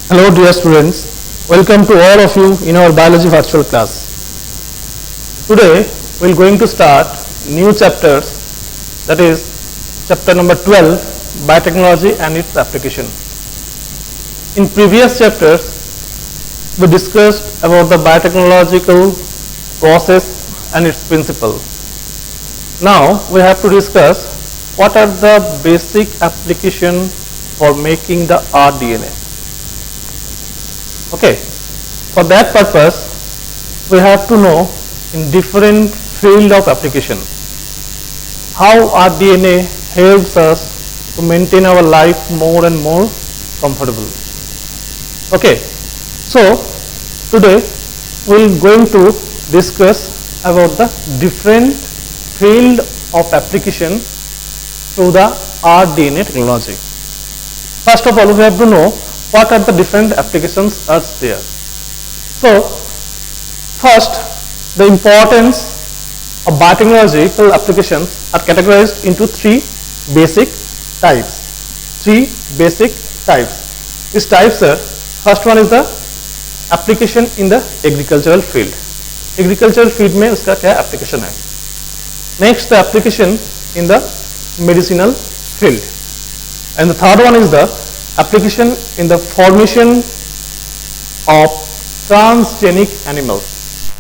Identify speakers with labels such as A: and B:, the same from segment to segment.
A: Hello dear students, welcome to all of you in our biology virtual class. Today we are going to start new chapters, that is chapter number 12, biotechnology and its application. In previous chapters we discussed about the biotechnological process and its principle. Now we have to discuss what are the basic application for making the rDNA. Okay, for that purpose we have to know in different field of application how rDNA helps us to maintain our life more and more comfortable. Okay, so today we are going to discuss about the different field of application through the rDNA technology. First of all, we have to know what are the different applications are there. So first, the importance of biotechnological applications are categorized into three basic types. These types are, first one is the application in the agricultural field. Agricultural field में उसका क्या application है. Next, the application in the medicinal field, and the third one is the application in the formation of transgenic animals.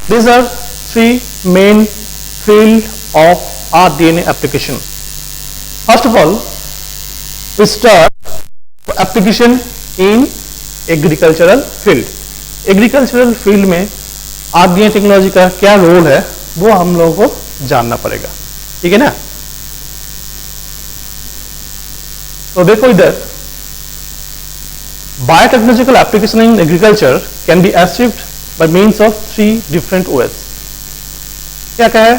A: These are three main field of rDNA application. First of all, we start application in agricultural field. Agricultural field में rDNA technology का क्या role है वो हम लोगों को जानना पड़ेगा, ठीक है ना. तो देखो इधर, biotechnological application in agriculture can be achieved by means of three different ways. क्या है?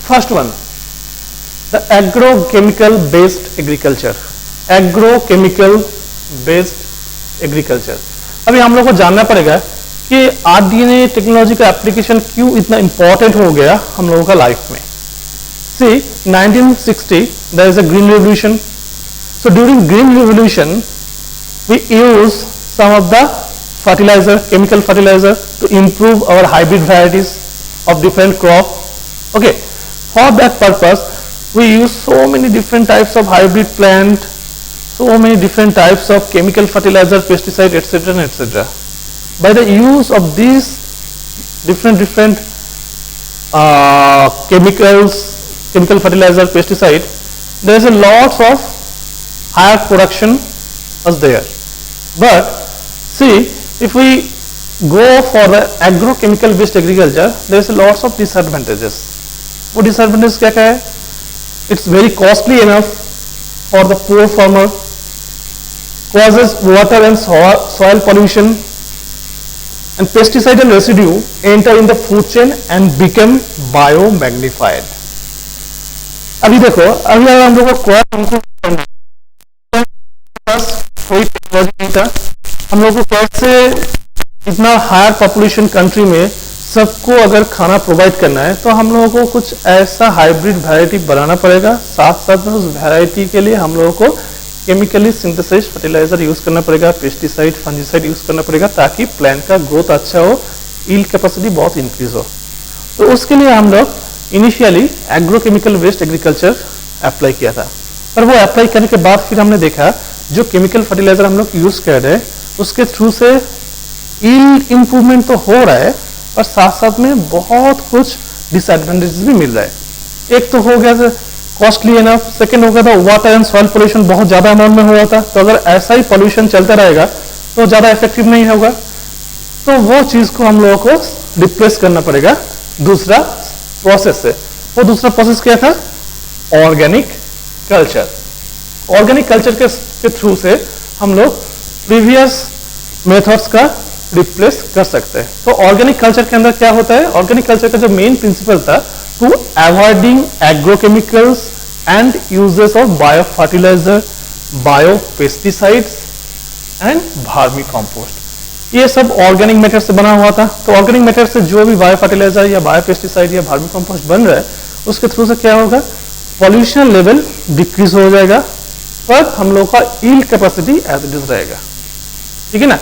A: First one, the agrochemical based agriculture. Agrochemical based agriculture. अभी हम लोग को जानना पड़ेगा कि rDNA टेक्नोलॉजी का एप्लीकेशन क्यों इतना इम्पोर्टेंट हो गया हम लोगों का लाइफ में. See, 1960 there is a green revolution. So during green revolution we use some of the chemical fertilizer to improve our hybrid varieties of different crop. Okay, for that purpose we use so many different types of hybrid plant, so many different types of chemical fertilizer, pesticide, etc. and etc. By the use of these different chemical fertilizer, pesticide, there is a lot of higher production was there. But see, if we go for the agrochemical based agriculture, there is a lots of disadvantages. What disadvantages क्या है? It's very costly enough for the poor farmer, causes water and soil pollution, and pesticidal residue enter in the food chain and become biomagnified. अभी देखो, अभी अगर हम लोग को कोई टेक्नोलॉजी नहीं था, हम लोग को कैसे इतना हायर पॉपुलेशन कंट्री में सबको अगर खाना प्रोवाइड करना है तो हम लोगों को कुछ ऐसा हाइब्रिड वैरायटी बनाना पड़ेगा. साथ साथ में उस वैरायटी के लिए हम लोगों को केमिकली सिंथेसाइज फर्टिलाइजर यूज करना पड़ेगा, पेस्टिसाइड, फंजीसाइड यूज करना पड़ेगा ताकि प्लांट का ग्रोथ अच्छा हो, यील्ड कैपेसिटी बहुत इंक्रीज हो. तो उसके लिए हम लोग initially agrochemical based agriculture apply किया था. पर वो अप्लाई करने के बाद फिर हमने देखा जो केमिकल फर्टिलाइजर हम लोग यूज कर रहे हैं उसके थ्रू से यील्ड इंप्रूवमेंट तो हो रहा है और साथ साथ में बहुत कुछ डिसएडवांटेजेस भी मिल रहा है. एक तो हो गया कॉस्टली एनफ, सेकंड हो गया था वाटर एंड सॉइल पोल्यूशन बहुत ज्यादा अमाउंट में हो रहा था. तो अगर ऐसा ही पोल्यूशन चलता रहेगा तो ज्यादा इफेक्टिव नहीं होगा. तो वो चीज को हम लोगों को रिप्लेस करना पड़ेगा दूसरा प्रोसेस से. वो दूसरा प्रोसेस क्या था? Organic culture. ऑर्गेनिक कल्चर के थ्रू से हम लोग प्रीवियस मेथड्स का रिप्लेस कर सकते हैं. तो ऑर्गेनिक कल्चर के अंदर क्या होता है? ऑर्गेनिक कल्चर का जो मेन प्रिंसिपल था to avoiding agrochemicals and uses of bio fertilizer, bio pesticides and vermi compost. ये सब ऑर्गेनिक मेथड से बना हुआ था. तो ऑर्गेनिक मेथड से जो भी बायो फर्टिलाइजर या बायो पेस्टिसाइड या वर्मी कंपोस्ट बन रहा है उसके थ्रू से क्या होगा? पॉल्यूशन लेवल डिक्रीज हो जाएगा पर हम लोग का yield capacity as it is रहेगा. ठीक है ना।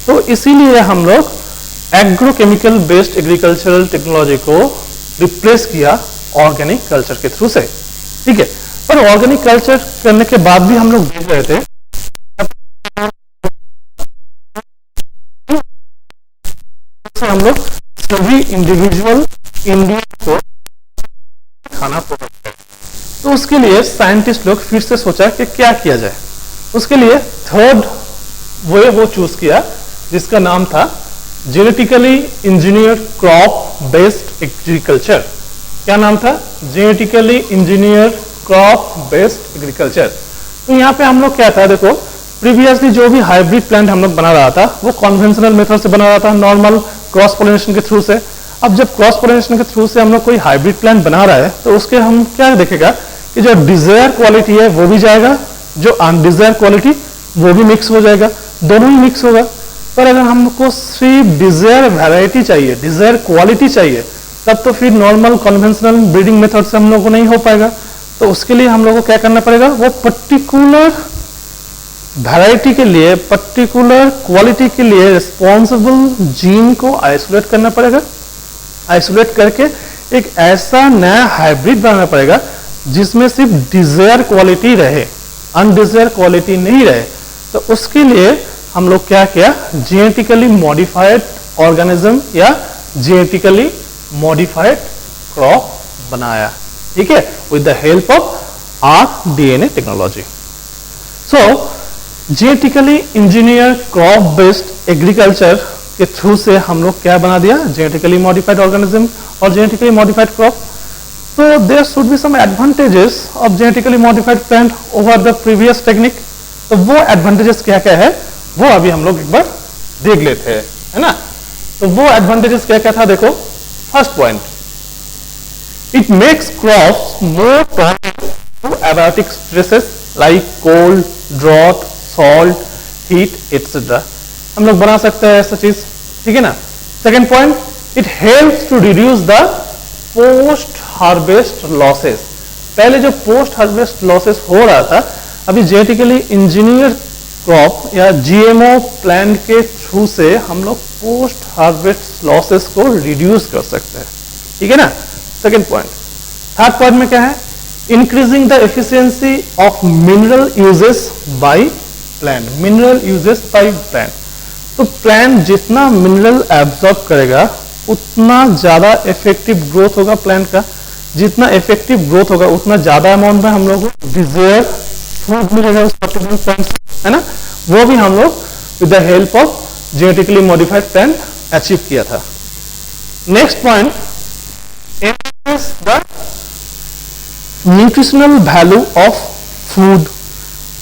A: तो इसीलिए हम लोग एग्रोकेमिकल बेस्ड एग्रीकल्चरल टेक्नोलॉजी को रिप्लेस किया ऑर्गेनिक कल्चर के थ्रू से, ठीक है। पर ऑर्गेनिक कल्चर करने के बाद भी हम लोग देख रहे थे हम लोग सभी इंडिविजुअल इंडियन को खाना प्रोवाइड करें। तो उसके लिए साइंटिस्ट लोग फिर से सोचा कि क्या किया जाए। उसके लिए थर्ड वे वो चूज किया जिसका नाम था genetically engineer crop based agriculture. क्या नाम था? Genetically engineer crop based agriculture. तो यहाँ पे हम लोग क्या था, देखो प्रीवियसली जो भी हाइब्रिड प्लांट हम लोग बना रहा था वो कन्वेंशनल मेथड से बना रहा था, नॉर्मल क्रॉस पोलिनेशन के थ्रू से। अब जब क्रॉस पोलिनेशन के थ्रू से हम लोग कोई हाइब्रिड प्लांट बना रहा है तो उसके हम क्या देखेगा कि जो डिजायर क्वालिटी है वो भी जाएगा, जो अनडिजायर क्वालिटी वो भी मिक्स हो जाएगा, दोनों ही मिक्स होगा। पर अगर हमको सिर्फ डिजायर वैरायटी चाहिए, डिजायर क्वालिटी चाहिए, तब तो फिर नॉर्मल कन्वेंशनल ब्रीडिंग मेथड से हम लोग को नहीं हो पाएगा। तो उसके लिए हम लोग को क्या करना पड़ेगा, वो पर्टिकुलर वैरायटी के लिए, पर्टिकुलर क्वालिटी के लिए रिस्पॉन्सिबल जीन को आइसोलेट करना पड़ेगा। आइसोलेट करके एक ऐसा नया हाइब्रिड बनाना पड़ेगा जिसमें सिर्फ डिजायर क्वालिटी रहे, अनडिजायर क्वालिटी नहीं रहे। तो उसके लिए हम लोग क्या किया, जेनेटिकली मॉडिफाइड ऑर्गेनिज्म या जेनेटिकली मॉडिफाइड क्रॉप बनाया, ठीक है, with the help of rDNA technology. So genetically engineer crop based agriculture के थ्रू से हम लोग क्या बना दिया, जेनेटिकली मॉडिफाइड ऑर्गेनिज्म और जेनेटिकली मॉडिफाइड क्रॉप। तो there should be some advantages of genetically modified plant over the previous technique. तो वो एडवांटेजेस क्या क्या है वो अभी हम लोग एक बार देख लेते हैं, है ना। तो वो एडवांटेजेस क्या क्या था, देखो first point, it makes crops more tolerable to abiotic stresses like cold, drought, salt, heat etcetera. हम लोग बना सकते हैं ऐसा चीज, ठीक है ना। Second point, it helps to reduce the post harvest losses. पहले जो पोस्ट हार्वेस्ट लॉसेस हो रहा था, अभी जेनेटिकली इंजीनियर क्रॉप या जीएमओ प्लांट के थ्रू से हम लोग पोस्ट हार्वेस्ट लॉसेस को रिड्यूस कर सकते हैं, ठीक है ना। Second point. थर्ड पॉइंट में क्या है, increasing the efficiency of mineral uses by plant. Mineral uses by plant, तो प्लांट जितना मिनरल एब्जॉर्ब करेगा उतना ज्यादा इफेक्टिव ग्रोथ होगा प्लांट का। जितना इफेक्टिव ग्रोथ होगा उतना ज्यादा अमाउंट में हम लोग को डिजायर फूड मिलेगा उस पर्टिकुलर प्लांट से, है ना। वो भी हम लोग with the help of genetically modified plant achieve किया था। Next point, the nutritional value of food.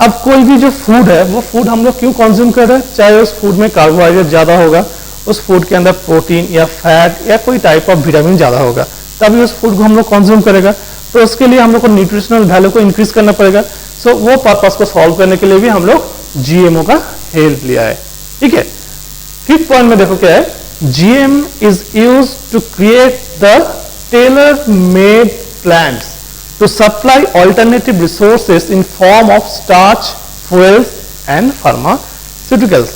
A: अब कोई भी जो फूड है वो फूड हम लोग क्यों कंज्यूम कर रहे हैं, चाहे उस फूड में कार्बोहाइड्रेट ज्यादा होगा, उस फूड के अंदर प्रोटीन या फैट या कोई टाइप ऑफ विटामिन ज्यादा होगा, तभी उस फूड को हम लोग कंज्यूम करेगा। तो उसके लिए हम लोग को न्यूट्रिशनल वैल्यू को इंक्रीज करना पड़ेगा। सो वो पर्पस को सॉल्व करने के लिए भी हम लोग जीएमओ का हेल्प लिया है, ठीक है। फिफ्थ पॉइंट में देखो क्या है, GM is use to create the tailor made plants to supply alternative resources in form of starch, fuels and pharmaceuticals।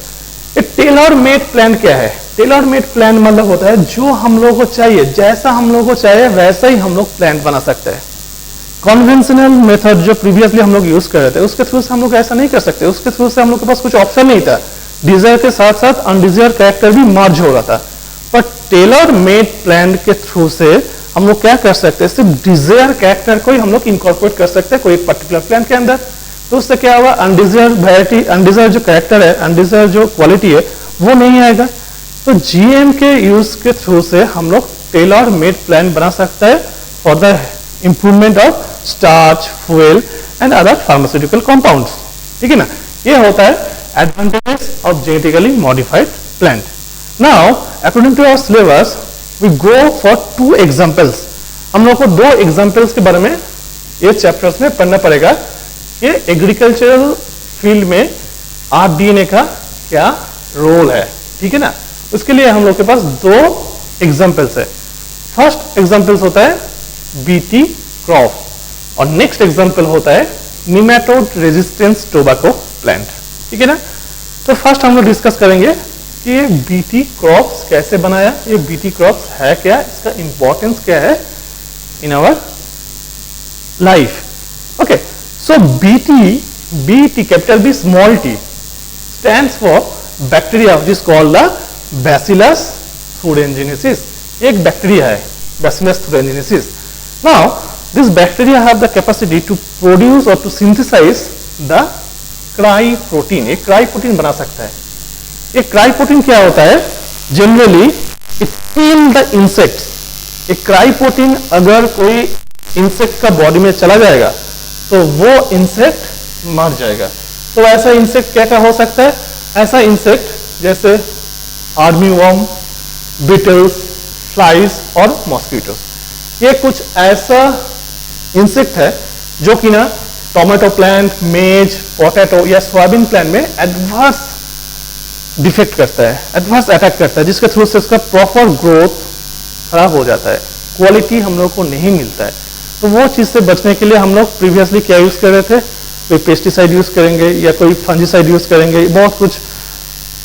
A: एक टेलर मेड प्लान क्या है, टेलर मेड प्लान मतलब होता है जो हम लोगों को चाहिए, जैसा हम लोगों को चाहिए वैसा ही हम लोग प्लान बना सकते हैं। कन्वेंशनल मेथड जो प्रीवियसली हम लोग यूज कर रहे थे उसके थ्रू से हम लोग ऐसा नहीं कर सकते, उसके थ्रू से हम लोग के पास कुछ ऑप्शन नहीं था, डिजायर के साथ साथ अनडिजायर कैरेक्टर भी मर्ज हो रहा था। पर टेलर मेड प्लान के थ्रू से हम लोग क्या कर सकते हैं, सिर्फ डिजायर कैरेक्टर को ही हम लोग इनकॉर्पोरेट कर सकते हैं कोई एक पर्टिकुलर प्लांट के अंदर। तो उससे क्या हुआ, अनडिजायर वैरायटी, अनडिजायर जो कैरेक्टर है, अनडिजायर जो क्वालिटी है वो नहीं आएगा। तो जीएम के यूज के थ्रू से हम लोग टेलर मेड प्लान बना सकते हैं for the improvement of starch, fuel and other pharmaceutical compounds, ठीक है ना। ये होता है advantages of genetically modified plant. Now according to our syllabus we go for 2 examples। हम लोग को 2 एग्जाम्पल्स के बारे में ये चैप्टर्स में पढ़ना पड़ेगा कि एग्रीकल्चरल फील्ड में rDNA का क्या रोल है, ठीक है ना। उसके लिए हम लोग के पास 2 एग्जाम्पल्स है। फर्स्ट एग्जाम्पल्स होता है बीटी क्रॉप और नेक्स्ट एग्जाम्पल होता है निमेटोड रेजिस्टेंस टोबैको प्लांट, ठीक है ना। तो फर्स्ट हम लोग डिस्कस करेंगे कि ये बीटी क्रॉप्स कैसे बनाया, ये बीटी क्रॉप्स है क्या, इसका इंपॉर्टेंस क्या है in our life. Okay, so BT capital B small T stands for bacteria which is called the bacillus thuringiensis। एक बैक्टीरिया है bacillus thuringiensis। Now this bacteria have the capacity to produce और to synthesize the cry protein. एक cry protein बना सकता है। एक cry protein क्या होता है, generally it kill the insects. एक क्राई प्रोटीन अगर कोई इंसेक्ट का बॉडी में चला जाएगा तो वो इंसेक्ट मर जाएगा। तो ऐसा इंसेक्ट क्या क्या हो सकता है, ऐसा इंसेक्ट जैसे आर्मी वर्म, बीटल्स, फ्लाइज और मॉस्किटो। ये कुछ ऐसा इंसेक्ट है जो कि ना टोमेटो प्लांट, मेज, पोटैटो या सोयाबीन प्लांट में एडवर्स डिफेक्ट करता है, एडवर्स अटैक करता है, जिसके थ्रू से उसका प्रॉपर ग्रोथ खराब हो जाता है, क्वालिटी हम लोग को नहीं मिलता है। तो वो चीज़ से बचने के लिए हम लोग प्रीवियसली क्या यूज़ कर रहे थे, कोई पेस्टिसाइड यूज़ करेंगे या कोई फंजीसाइड यूज़ करेंगे, बहुत कुछ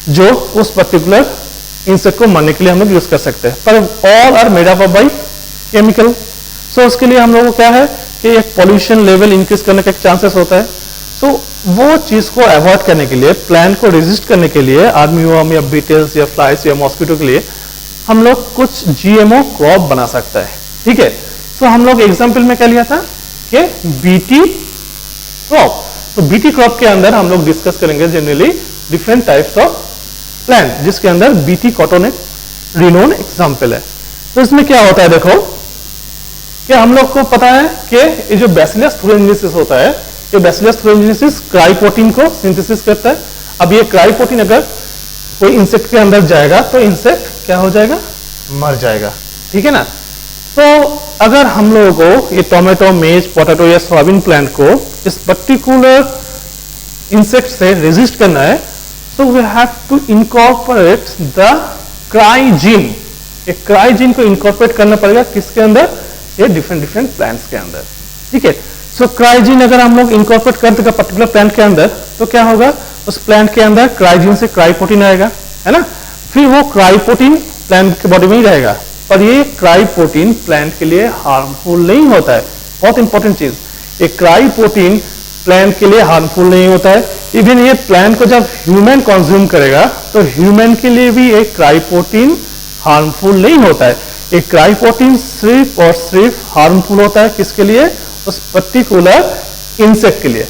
A: जो उस पर्टिकुलर इंसेक्ट को मारने के लिए हम लोग यूज़ कर सकते हैं। पर all are made up by chemical. So उसके लिए हम लोग को क्या है कि एक पॉल्यूशन लेवल इंक्रीज करने का एक चांसेस होता है। तो वो चीज़ को अवॉइड करने के लिए, प्लांट को रेजिस्ट करने के लिए, आर्मी वर्म या बीटल्स या फ्लाइज या मॉस्किटो के लिए हम लोग कुछ जीएमओ क्रॉप बना सकता है। ठीक है, सो हम लोग एग्जाम्पल में क्या लिया था कि बीटी क्रॉप। तो बीटी क्रॉप के अंदर हम लोग डिस्कस करेंगे generally different types of plant, जिसके अंदर बीटी कॉटन एक रिनोन एग्जाम्पल है। तो इसमें क्या होता है, देखो कि हम लोग को पता है कि ये जो बैसिलस thuringiensis होता है, ये बैसिलस thuringiensis क्राई प्रोटीन को सिंथेसिस करता है। अब ये क्राई प्रोटीन अगर कोई इंसेक्ट के अंदर जाएगा तो इंसेक्ट क्या हो जाएगा, मर जाएगा। ठीक है ना। तो अगर हम लोगों को ये टोमेटो, मेज, पोटैटो या सोयाबीन प्लांट को इस पर्टिकुलर इंसेक्ट से रेजिस्ट करना है, so we have to incorporate the cry gene. एक क्राई जीन को इंकॉर्पोरेट करना पड़ेगा किसके अंदर, ये डिफरेंट प्लांट्स के अंदर। ठीक है, सो क्राई जीन अगर हम लोग इंकॉर्पोरेट कर देगा पर्टिकुलर प्लांट के अंदर तो क्या होगा, उस प्लांट के अंदर क्राई जीन से क्राई प्रोटीन आएगा, है ना। फिर वो क्राई प्रोटीन प्लांट के बॉडी में ही रहेगा, पर ये क्राई प्रोटीन प्लांट के लिए हार्मफुल नहीं होता है। बहुत इंपॉर्टेंट चीज, एक क्राई प्रोटीन प्लांट के लिए हार्मफुल नहीं होता है। इवन ये प्लांट को जब ह्यूमन कंज्यूम करेगा तो ह्यूमन के लिए भी एक क्राई प्रोटीन हार्मफुल नहीं होता है। एक क्राई प्रोटीन सिर्फ और सिर्फ हार्मफुल होता है किसके लिए, उस पर्टिकुलर इंसेक्ट के लिए।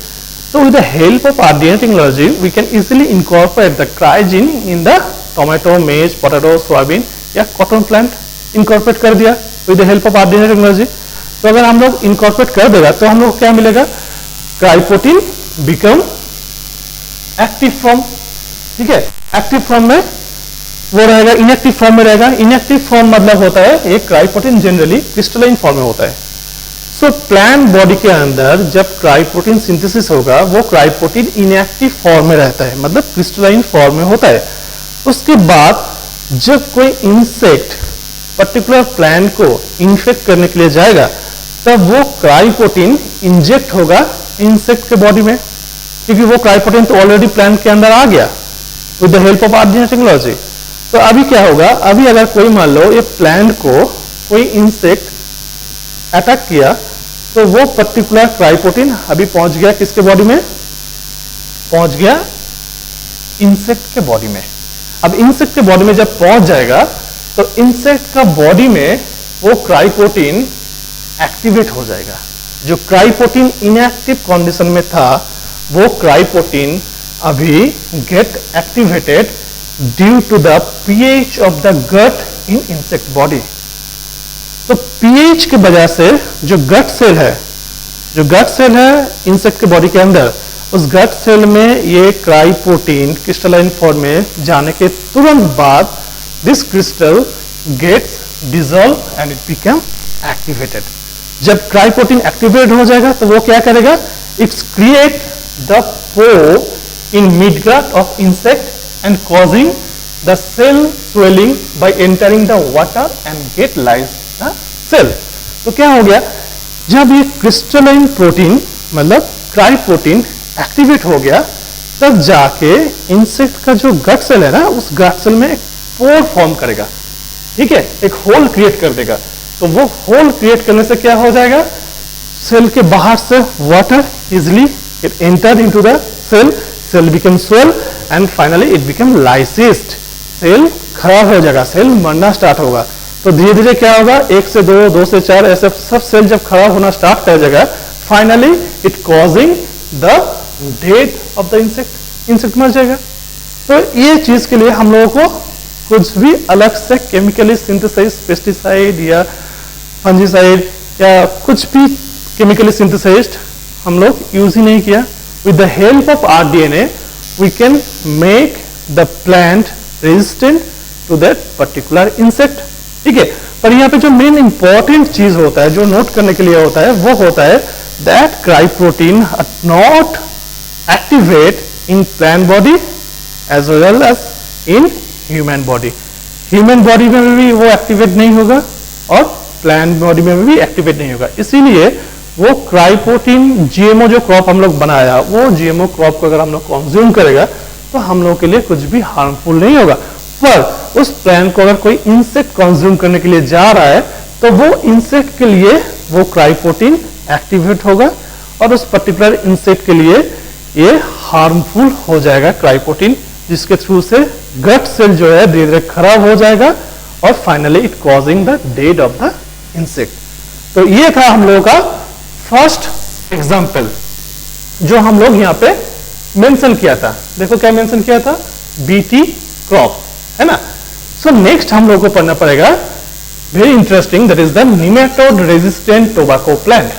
A: So with the help of RNA technology, we can easily incorporate the cryogene in the tomato, maize, potato, soybean या cotton plant incorporate कर दिया with the help of RNA technology। तो अगर हम लोग incorporate कर देगा तो हम लोग क्या मिलेगा, क्राइप्रोटीन become active form। ठीक है, एक्टिव फॉर्म में वो रहेगा, इनएक्टिव फॉर्म में रहेगा। इनएक्टिव फॉर्म मतलब होता है एक क्राइप्रोटीन जनरली क्रिस्टलाइन फॉर्म में होता है। सो प्लांट बॉडी के अंदर जब क्राइप्रोटीन सिंथेसिस होगा वो क्राइप्रोटीन इनएक्टिव फॉर्म में रहता है, मतलब क्रिस्टलाइन फॉर्म में होता है। उसके बाद जब कोई इंसेक्ट पर्टिकुलर प्लांट को इन्फेक्ट करने के लिए जाएगा तब वो क्राइप्रोटीन इंजेक्ट होगा इंसेक्ट के बॉडी में, क्योंकि वो क्राइप्रोटीन तो ऑलरेडी प्लांट के अंदर आ गया with the help of RNA technology. तो अभी क्या होगा, अभी अगर कोई मान लो ये प्लांट को कोई इंसेक्ट अटैक किया तो वो पर्टिकुलर क्राइप्रोटीन अभी पहुंच गया किसके बॉडी में, पहुंच गया इंसेक्ट के बॉडी में। अब इंसेक्ट के बॉडी में जब पहुंच जाएगा तो इंसेक्ट का बॉडी में वो क्राइप्रोटीन एक्टिवेट हो जाएगा। जो क्राइप्रोटीन इनएक्टिव कंडीशन में था वो क्राइप्रोटीन अभी get activated due to the pH of the gut in insect body. तो पीएच की वजह से जो गट सेल है इंसेक्ट के बॉडी के अंदर, उस गट सेल में ये क्राइप्रोटीन क्रिस्टलाइन फॉर्म में जाने के तुरंत बाद this crystal gets dissolve and it become activated. जब क्राइप्रोटीन एक्टिवेट हो जाएगा तो वो क्या करेगा, it's create the pore in mid gut of insect and causing the cell swelling by entering the water and get lyse the cell. तो क्या हो गया, जब ये क्रिस्टलाइन प्रोटीन मतलब क्राइप्रोटीन एक्टिवेट हो गया तब जाके इंसेक्ट का जो गट सेल है ना, उस गट सेल में एक पोर फॉर्म करेगा, ठीक है, एक होल क्रिएट कर देगा। तो वो होल क्रिएट करने से क्या हो जाएगा, सेल के बाहर से water easily it enter into the cell, cell become swell and finally it become lysed. Cell खराब हो जाएगा, सेल मरना स्टार्ट होगा। तो धीरे धीरे क्या होगा, 1 से 2, 2 से 4, ऐसे सब सेल जब खराब होना स्टार्ट कर जाएगा, finally it causing the death of the insect, insect मर जाएगा। तो ये चीज के लिए हम लोगों को कुछ भी अलग से केमिकली सिंथेसाइज पेस्टिसाइड या फंजीसाइड या कुछ भी केमिकली सिंथेसाइज्ड हम लोग यूज ही नहीं किया। With the help of rDNA we can make the plant resistant to that particular insect, ठीक है। पर यहाँ पे जो मेन इंपॉर्टेंट चीज होता है, जो नोट करने के लिए होता है, वो होता है that cry protein not activate in plant body as well as in human body. Human body में भी वो एक्टिवेट नहीं होगा और प्लांट बॉडी में भी एक्टिवेट नहीं होगा। इसीलिए वो क्राई प्रोटीन जीएमओ जो क्रॉप हम लोग बनाया, वो जीएमओ क्रॉप को अगर हम लोग कंज्यूम करेगा तो हम लोग के लिए कुछ भी हार्मफुल नहीं होगा। पर उस प्लांट को अगर कोई इंसेक्ट कंज्यूम करने के लिए जा रहा है तो वो इंसेक्ट के लिए वो क्राई प्रोटीन एक्टिवेट होगा और उस पर्टिकुलर इंसेक्ट के लिए ये हार्मफुल हो जाएगा क्राई प्रोटीन, जिसके थ्रू से गट सेल जो है धीरे धीरे खराब हो जाएगा और finally it causing the death of the insect. तो ये था हम लोगों का फर्स्ट एग्जाम्पल जो हम लोग यहाँ पे मेंशन किया था। देखो क्या मेंशन किया था, बीटी क्रॉप, है ना। सो नेक्स्ट हम लोगों को पढ़ना पड़ेगा very interesting, that is the nematode resistant tobacco plant,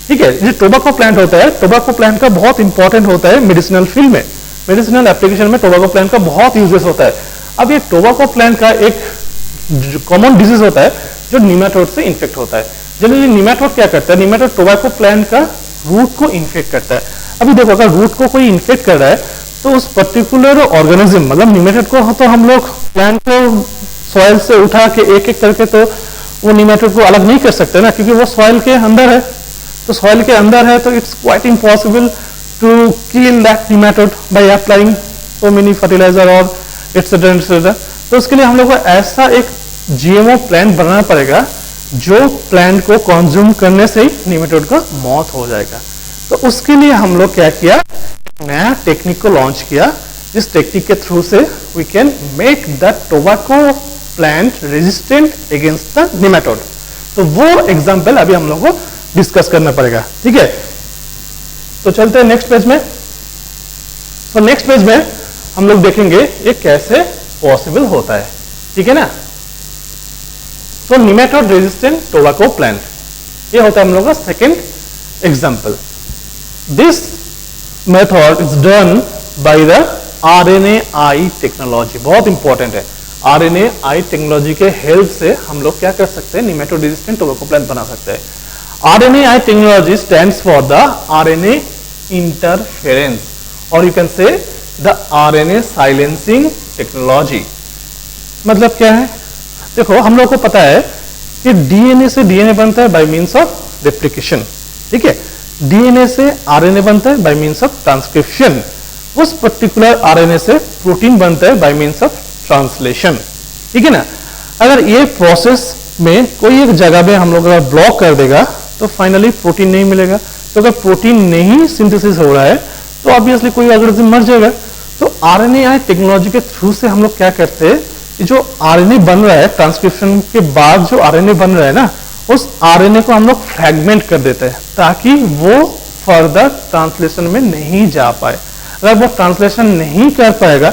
A: ठीक है। जो टोबैको प्लांट होता है, टोबैको प्लांट का बहुत इंपॉर्टेंट होता है मेडिसिनल फील्ड में, मेडिसिनल एप्लीकेशन में टोबैको प्लांट का बहुत यूजेस होता है। अब ये टोबैको प्लांट का एक कॉमन डिजीज होता है जो निमेटोड से इन्फेक्ट होता है। जनरली निमेटोड क्या करता है, निमेटोड टोबैको प्लांट का रूट को इन्फेक्ट करता है। अभी देखो अगर रूट को कोई इन्फेक्ट कर रहा है तो उस पर्टिकुलर ऑर्गेनिज्म, मतलब निमेटोड को तो हम लोग प्लांट को सॉइल से उठा के एक एक करके तो वो निमेटोड को अलग नहीं कर सकते ना, क्योंकि वो सॉइल के अंदर है। तो सॉइल के अंदर है तो it's quite impossible to kill that nematode by applying so many fertilizer और एटसेट्रा एटसेट्रा। तो उसके लिए हम लोग को ऐसा एक जीएमओ प्लांट बनाना पड़ेगा जो प्लांट को कंज्यूम करने से ही निमेटोड का मौत हो जाएगा। तो उसके लिए हम लोग क्या किया, नया टेक्निक को लॉन्च किया, जिस टेक्निक के थ्रू से we can make the tobacco plant resistant against the nematode. तो वो एग्जांपल अभी हम लोग को डिस्कस करना पड़ेगा, ठीक है। तो चलते हैं नेक्स्ट पेज में। तो नेक्स्ट पेज में हम लोग देखेंगे ये कैसे पॉसिबल होता है, ठीक है ना। तो निमेटोड रेजिस्टेंट टोबैको प्लांट, ये होता है हम लोग का second example. This method is done by the RNAi technology, बहुत इंपॉर्टेंट है। RNAi टेक्नोलॉजी के हेल्प से हम लोग क्या कर सकते हैं, निमेटोड रेजिस्टेंट टोबैको प्लांट बना सकते हैं। RNAi technology stands for the RNA interference, और you can say the RNA silencing technology. मतलब क्या है, देखो हम लोग को पता है कि डीएनए से डीएनए बनता है बाय मींस ऑफ रेप्लिकेशन, ठीक है। डीएनए से आरएनए बनता है बाय मींस ऑफ ट्रांसक्रिप्शन। उस पर्टिकुलर आरएनए से प्रोटीन बनता है बाय मींस ऑफ ट्रांसलेशन, ठीक है ना। अगर ये प्रोसेस में कोई एक जगह में हम लोग अगर ब्लॉक कर देगा तो फाइनली प्रोटीन नहीं मिलेगा। तो अगर प्रोटीन नहीं सिंथेसिस हो रहा है तो ऑब्वियसली कोई ऑर्गेनिज्म मर जाएगा। तो आरएनएआई टेक्नोलॉजी के थ्रू से हम लोग क्या करते हैं, जो आरएनए बन रहा है, ट्रांसक्रिप्शन के बाद जो आरएनए बन रहा है ना, उस आरएनए को हम लोग फ्रैगमेंट कर देते हैं ताकि वो फर्दर ट्रांसलेशन में नहीं जा पाए। अगर वो ट्रांसलेशन नहीं कर पाएगा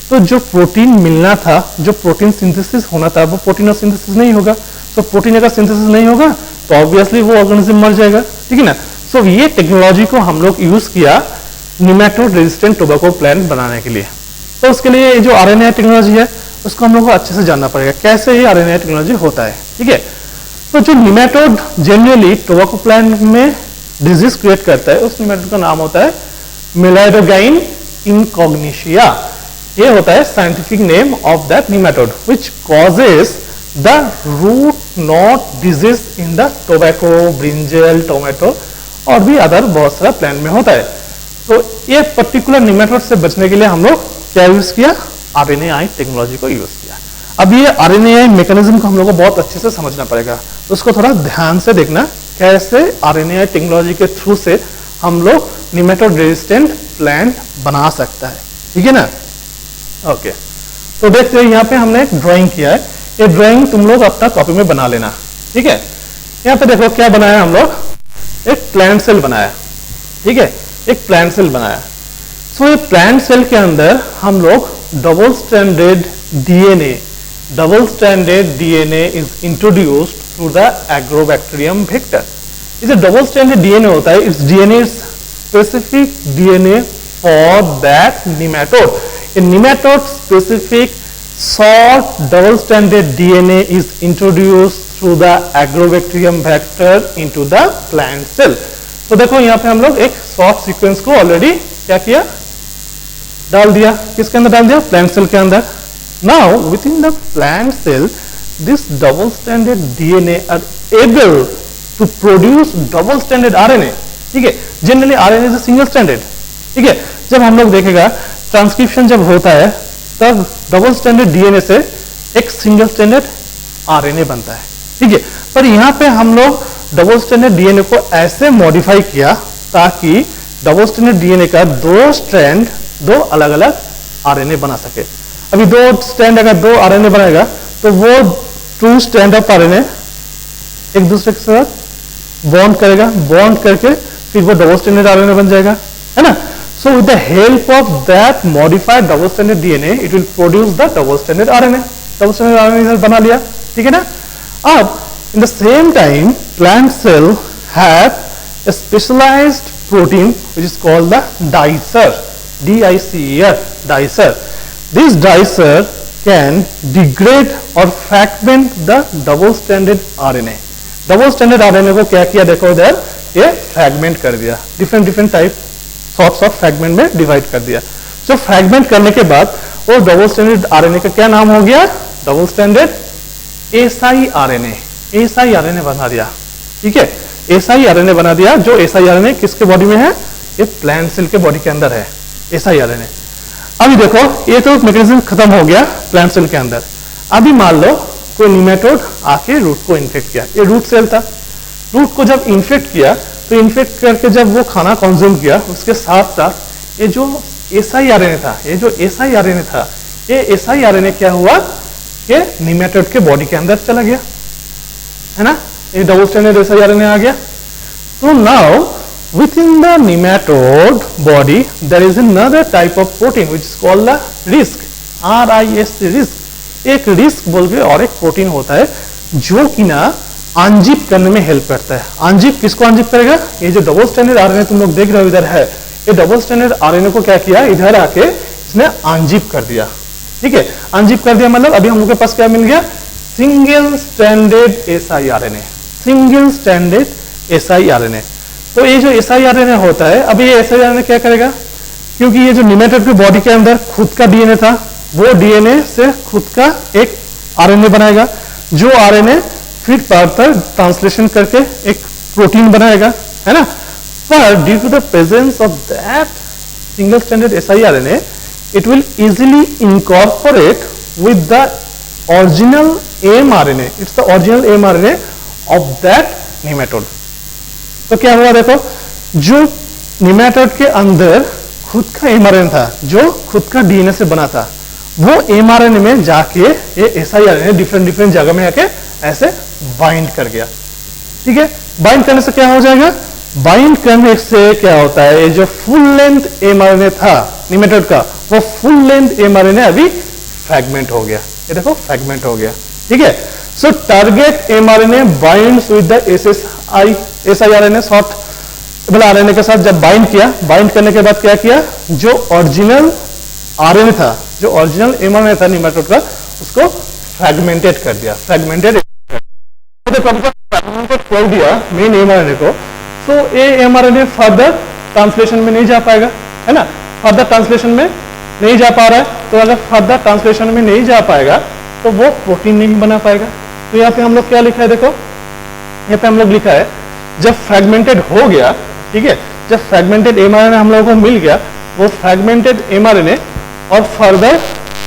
A: तो जो प्रोटीन मिलना था, जो प्रोटीन सिंथेसिस होना था, वो प्रोटीन सिंथेसिस नहीं होगा। तो प्रोटीन अगर सिंथेसिस नहीं होगा तो ऑब्वियसली वो ऑर्गेनिज्म मर जाएगा, ठीक है ना। सो ये टेक्नोलॉजी को हम लोग यूज किया निमेटोड रेजिस्टेंट टोबैको प्लांट बनाने के लिए। तो उसके लिए जो आरएनए टेक्नोलॉजी है उसको हम लोग को अच्छे से जानना पड़ेगा कैसे ये आरएनए टेक्नोलॉजी होता है, ठीक है। तो जो निमेटोड जनरली टोबैको प्लांट में डिजीज क्रिएट करता है, उस निमेटोड का नाम होता है मेलाइडोगाइन इनकॉग्निशिया। ये होता है scientific name of that nematode which causes the root knot disease in the tobacco, brinjal, tomato और भी अदर बहुत सारा प्लांट में होता है। तो ये पर्टिकुलर निमेटोड से बचने के लिए हम लोग क्या यूज किया, आरएनएआई टेक्नोलॉजी को यूज किया। अब ये आरएनएआई मैकेनिज्म को हम लोग को बहुत अच्छे से समझना पड़ेगा, तो उसको थोड़ा ध्यान से देखना कैसे आरएनएआई टेक्नोलॉजी के थ्रू से हम लोग निमेटोड रेजिस्टेंट प्लांट बना सकता है, ठीक है ना। ओके, तो देखते हैं यहाँ पे हमने एक ड्राइंग किया है, ये ड्राइंग तुम लोग अपना कॉपी में बना लेना, ठीक है। यहाँ पे देखो क्या बनाया हम लोग, एक प्लांट सेल बनाया, ठीक है, एक प्लांट सेल बनाया। सो ये प्लांट सेल के अंदर हम लोग double stranded DNA is introduced through the agrobacterium vector. ये जो डबल स्ट्रैंडेड डीएनए होता है, it's DNA specific DNA for that nematode. A nematode specific short double stranded DNA is introduced through the agrobacterium vector into the plant cell. तो देखो यहाँ पे हम लोग एक शॉर्ट सीक्वेंस को ऑलरेडी क्या किया, डाल दिया, किसके अंदर डाल दिया, प्लांट सेल के अंदर। Now within the plant cell this double stranded DNA are able to produce double stranded RNA, ठीक है। Generally RNA is single stranded, ठीक है। जब हम लोग देखेगा ट्रांसक्रिप्शन जब होता है तब डबल स्ट्रैंडेड डीएनए से एक सिंगल स्ट्रैंडेड आरएनए बनता है, ठीक है। पर यहाँ पे हम लोग डबल स्ट्रैंडेड डीएनए को ऐसे मॉडिफाई किया ताकि डबल स्ट्रैंडेड डीएनए का दो स्ट्रैंड दो अलग अलग आरएनए बना सके। अभी दो स्ट्रैंड अगर दो आरएनए बनाएगा तो वो टू स्ट्रैंड ऑफ आरएनए एक दूसरे के साथ बॉन्ड करेगा, बॉन्ड करके फिर वो डबल स्ट्रैंडेड आरएनए बन जाएगा, है ना। So with the help of that modified double stranded DNA, it will produce the double stranded RNA. Double stranded RNA बना लिया, ठीक है ना। अब in the same time, plant cell have a specialized protein which is called the dicer, D-I-C-E-R, dicer. This dicer can degrade or fragment the double stranded RNA. Double stranded RNA को क्या किया देखो इधर, ये fragment कर दिया, different type sorts of fragment में divide कर दिया। जो फ्रैगमेंट करने के बाद वो डबल स्ट्रैंडेड आरएनए का क्या नाम हो गया, डबल स्ट्रैंडेड एसआई आरएनए बना दिया, ठीक है। एसआई आरएनए बना दिया, जो एसआई आरएनए किसके बॉडी में है, ये प्लांट सेल के बॉडी के अंदर है एसआई आरएनए। अभी देखो ये तो मैकेनिज्म खत्म हो गया प्लांट सेल के अंदर। अभी मान लो कोई निमेटोड आके रूट को इन्फेक्ट किया, ये रूट सेल था, रूट को जब इन्फेक्ट किया तो इन्फेक्ट करके जब वो खाना कंज्यूम किया उसके साथ साथ ये जो एसआई आरएनए था, ये एसआई आरएनए क्या हुआ, ये निमेटोड के बॉडी के अंदर चला गया, है ना। ये डबल स्ट्रैंडेड एसआई आरएनए आ गया। तो now within the nematode body there is another type of protein which is called the risk, RISC, risk. एक रिस्क बोल के और एक प्रोटीन होता है जो कि ना अनजिप करने में हेल्प करता है। अनजिप किसको अनजिप करेगा, ये जो डबल स्ट्रैंडेड आरएनए तुम लोग देख रहे हो इधर है, ये डबल स्ट्रैंडेड आरएनए को क्या किया, इधर आके इसने अनजिप कर दिया, ठीक है। अनजिप कर दिया मतलब अभी हम लोग के पास क्या मिल गया, single stranded SI RNA, single stranded SI RNA. तो ये जो एसआई आरएनए होता है, अभी ये एसआई आरएनए क्या करेगा, क्योंकि ये जो निमेटोड के बॉडी के अंदर खुद का डीएनए था, वो डीएनए से खुद का एक आरएनए बनाएगा, जो आरएनए फिर फर्दर ट्रांसलेशन करके एक प्रोटीन बनाएगा, है ना। पर due to the presence of that single stranded siRNA, it will easily incorporate with the original mRNA. It's the original mRNA of that nematode. तो क्या हुआ देखो, जो निमेटोड के अंदर खुद का mRNA था, जो खुद का डीएनए से बना था, वो mRNA में जाके ये siRNA डिफरेंट जगह में आके ऐसे बाइंड कर गया, ठीक है। बाइंड करने से क्या हो जाएगा, बाइंड करने से क्या होता है, ये जो फुल लेंथ mRNA था निमेटोड का, वो फुल लेंथ mRNA अभी फ्रैगमेंट हो गया, ये देखो फ्रैगमेंट हो गया, ठीक है। सो target mRNA binds with the siRNA short RNA के साथ जब बाइंड किया, बाइंड करने के बाद क्या किया, जो ओरिजिनल आरएनए था, जो ओरिजिनल mRNA था निमेटोड का, उसको फ्रैगमेंटेड कर दिया, फ्रैगमेंटेड कर दिया मेन mRNA को। तो ये mRNA फर्दर ट्रांसलेशन में नहीं जा पाएगा, है ना, फर्दर ट्रांसलेशन में नहीं जा पा रहा है। तो अगर फर्दर ट्रांसलेशन में नहीं जा पाएगा तो वो प्रोटीन नहीं बना पाएगा। तो यहाँ पे हम लोग क्या लिखा है देखो, यहाँ पे हम लोग लिखा है जब फ्रैगमेंटेड हो गया, ठीक है, जब फ्रेगमेंटेड mRNA हम लोगों को मिल गया, वो फ्रेगमेंटेड mRNA और फर्दर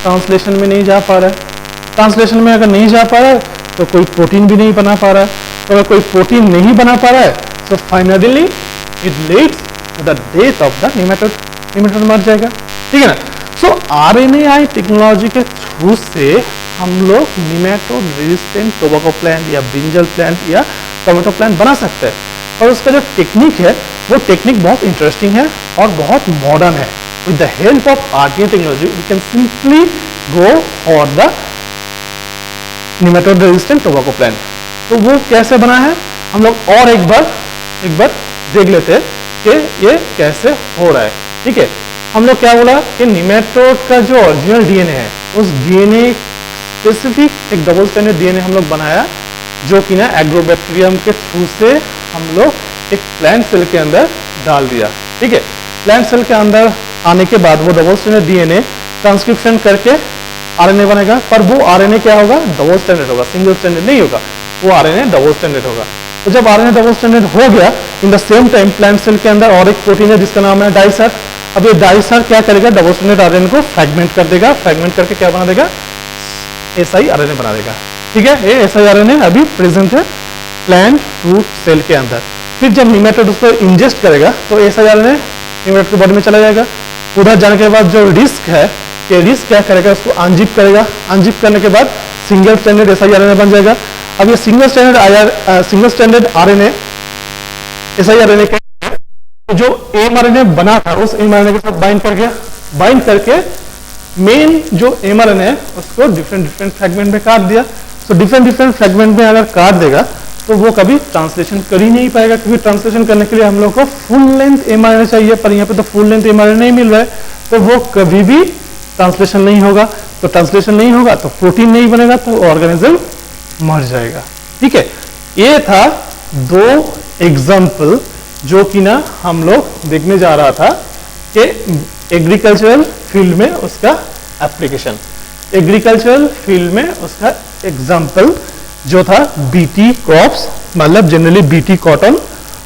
A: ट्रांसलेशन में नहीं जा पा रहा है। ट्रांसलेशन में अगर नहीं जा पा रहा है तो कोई प्रोटीन भी नहीं बना पा रहा है, तो अगर कोई प्रोटीन नहीं बना पा रहा है तो finally it leads to the death of the nematode. Nematode मर जाएगा, ठीक है ना। सो आरएनएआई टेक्नोलॉजी के थ्रू से हम लोग नेमेटोड रेजिस्टेंट टोबैको प्लांट या ब्रिंजल प्लांट या टोमेटो प्लांट बना सकते हैं। और उसका जो टेक्निक है वो टेक्निक बहुत इंटरेस्टिंग है और बहुत मॉडर्न है। With the help of RTA technology we can simply go for the nematode resistant tobacco plant. तो वो कैसे बना है हम लोग और एक बार देख लेते हैं कि ये कैसे हो रहा है, ठीक है। हम लोग क्या बोला कि नेमेटोड का जो ओरिजिनल डीएनए है उस डीएनए स्पेसिफिक एक डबल स्ट्रैंडेड डीएनए हम लोग बनाया, जो कि ना एग्रोबैक्टीरियम के थ्रू से हम लोग एक प्लांट सेल के अंदर डाल दिया, ठीक है। प्लांट सेल के अंदर आने के बाद वो डबल स्ट्रैंडेड डीएनए ट्रांसक्रिप्शन करके आरएनए बनेगा, पर वो आरएनए क्या होगा, डबल स्ट्रैंडेड होगा, सिंगल स्ट्रैंडेड नहीं होगा, वो आरएनए डबल स्ट्रैंडेड होगा। तो जब आरएनए डबल स्ट्रैंडेड हो गया, in the same time plant cell के अंदर और एक प्रोटीन है जिसका नाम है डाइसर। अब ये डाइसर क्या करेगा, डबल स्ट्रैंडेड आरएनए को फ्रैगमेंट कर देगा, फ्रैगमेंट करके क्या बना देगा, एसआई आरएनए बना देगा, ठीक है। ये एसआई आरएनए अभी प्रेजेंट है प्लांट फ्रूट सेल के अंदर। फिर जब नेमेटोड उसको इंजेस्ट करेगा तो एसआई आरएनए नेमेटोड के बॉडी में चला जाएगा। उधर जाने के बाद जो डिस्क है, ये डिस्क क्या करेगा, उसको अनजिप करेगा, अनजिप करने के बाद सिंगल स्ट्रैंडेड एसआई आरएनए बन जाएगा। अब ये single stranded RNA SI RNA जो एमआरएनए बना था उस एमआरएनए के साथ बाइंड करके मेन जो एमआरएनए है उसको डिफरेंट फ्रैगमेंट में काट दिया। तो डिफरेंट फ्रैगमेंट में अगर काट देगा तो वो कभी ट्रांसलेशन कर ही नहीं पाएगा, क्योंकि ट्रांसलेशन करने के लिए हम लोग को फुल लेंथ एमआरएनए चाहिए, पर यहाँ पे तो फुल लेंथ एमआरएनए नहीं मिल रहा है, तो वो कभी भी ट्रांसलेशन नहीं होगा। तो ट्रांसलेशन नहीं होगा तो प्रोटीन नहीं बनेगा, तो ऑर्गेनिज्म मर जाएगा, ठीक है। ये था दो एग्जाम्पल जो कि ना हम लोग देखने जा रहा था कि एग्रीकल्चरल फील्ड में उसका एप्लीकेशन, एग्रीकल्चरल फील्ड में उसका एग्जाम्पल जो था बीटी क्रॉप्स, मतलब जनरली बीटी कॉटन,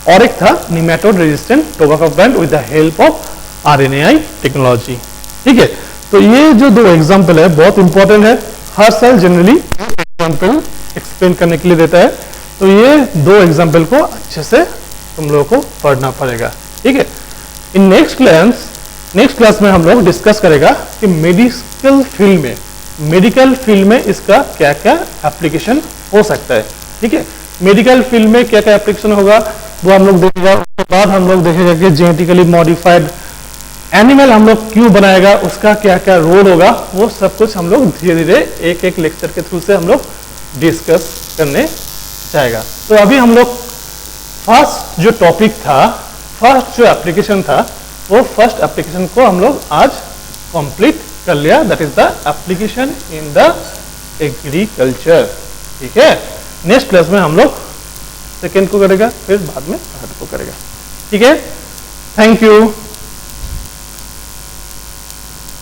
A: और एक था nematode resistant tobacco plant with the help of RNAi technology, ठीक है। तो ये जो दो एग्जाम्पल है बहुत इंपॉर्टेंट है, हर साल जनरली एग्जाम्पल एक्सप्लेन करने के लिए देता है, तो ये दो एग्जाम्पल को अच्छे से तुम लोगों को पढ़ना पड़ेगा, ठीक है। इन नेक्स्ट क्लास में हम लोग डिस्कस करेगा कि मेडिकल फील्ड में इसका क्या क्या एप्लीकेशन हो सकता है, ठीक है। मेडिकल फील्ड में क्या क्या एप्लीकेशन होगा वो हम लोग देखेगा। उसके बाद हम लोग देखेगा कि जेनेटिकली मॉडिफाइड एनिमल हम लोग क्यों बनाएगा, उसका क्या क्या रोल होगा, वो सब कुछ हम लोग धीरे धीरे एक एक लेक्चर के थ्रू से हम लोग डिस्कस करने जाएगा। तो अभी हम लोग फर्स्ट जो टॉपिक था, फर्स्ट जो एप्लीकेशन था, वो फर्स्ट एप्लीकेशन को हम लोग आज कंप्लीट कर लिया, that is the application in the agriculture, ठीक है। नेक्स्ट क्लास में हम लोग सेकेंड को करेगा, फिर बाद में थर्ड को करेगा, ठीक है। Thank you.